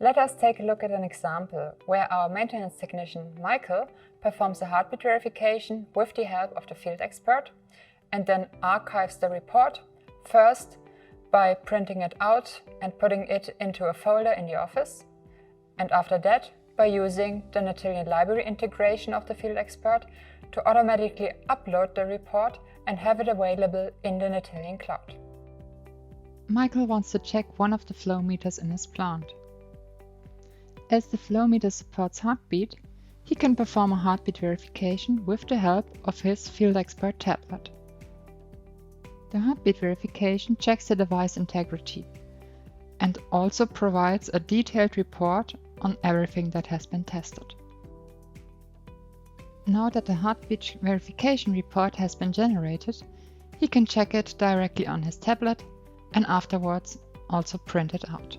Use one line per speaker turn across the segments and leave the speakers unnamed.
Let us take a look at an example where our maintenance technician Michael performs a heartbeat verification with the help of the field expert and then archives the report, first by printing it out and putting it into a folder in the office, and after that by using the Natillion library integration of the field expert to automatically upload the report and have it available in the Natillion cloud.
Michael wants to check one of the flow meters in his plant. As the flow meter supports heartbeat, he can perform a heartbeat verification with the help of his field expert tablet. The heartbeat verification checks the device integrity and also provides a detailed report on everything that has been tested. Now that the heartbeat verification report has been generated, he can check it directly on his tablet and afterwards also print it out.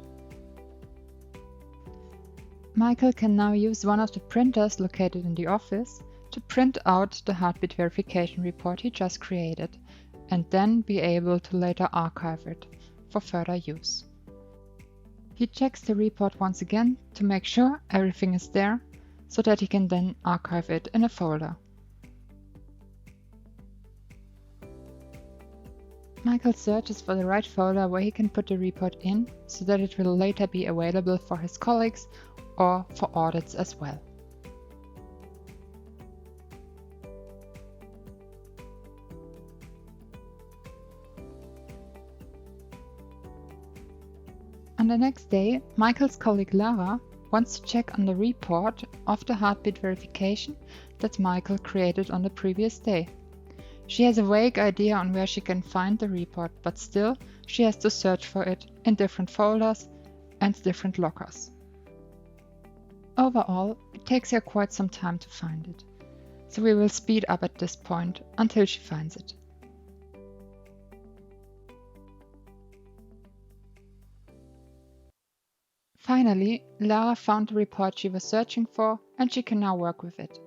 Michael can now use one of the printers located in the office to print out the heartbeat verification report he just created and then be able to later archive it for further use. He checks the report once again to make sure everything is there so that he can then archive it in a folder. Michael searches for the right folder where he can put the report in so that it will later be available for his colleagues or for audits as well. On the next day, Michael's colleague Lara wants to check on the report of the heartbeat verification that Michael created on the previous day. She has a vague idea on where she can find the report, but still she has to search for it in different folders and different lockers. Overall, it takes her quite some time to find it, so we will speed up at this point until she finds it. Finally, Lara found the report she was searching for and she can now work with it.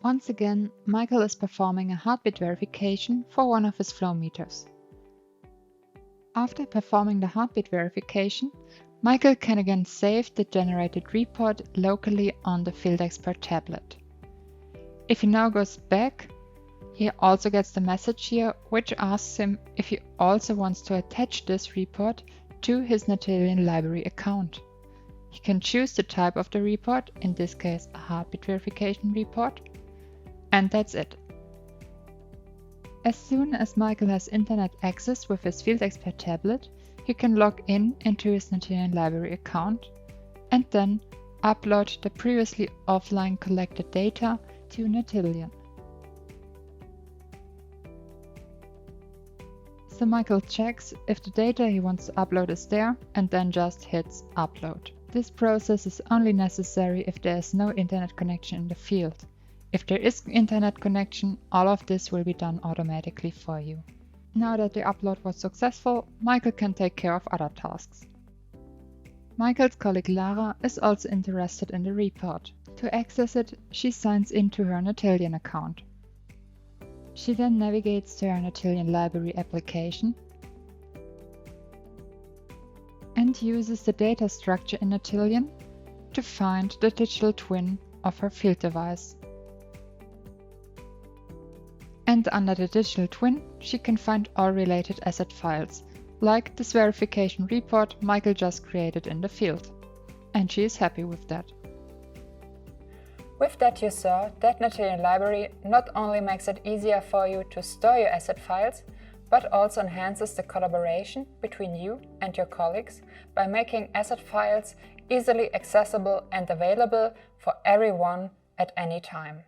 Once again, Michael is performing a heartbeat verification for one of his flow meters. After performing the heartbeat verification, Michael can again save the generated report locally on the field expert tablet. If he now goes back, he also gets the message here which asks him if he also wants to attach this report to his Natillion library account. He can choose the type of the report, in this case a heartbeat verification report, and that's it. As soon as Michael has internet access with his field expert tablet, he can log in into his Natillion library account and then upload the previously offline collected data to Natillion. So Michael checks if the data he wants to upload is there and then just hits upload. This process is only necessary if there is no internet connection in the field. If there is internet connection, all of this will be done automatically for you. Now that the upload was successful, Michael can take care of other tasks. Michael's colleague Lara is also interested in the report. To access it, she signs into her Natillion account. She then navigates to her Natillion library application and uses the data structure in Natillion to find the digital twin of her field device. And under the digital twin, she can find all related asset files, like this verification report Michael just created in the field. And she is happy with that.
With that you saw that Natillion library not only makes it easier for you to store your asset files, but also enhances the collaboration between you and your colleagues by making asset files easily accessible and available for everyone at any time.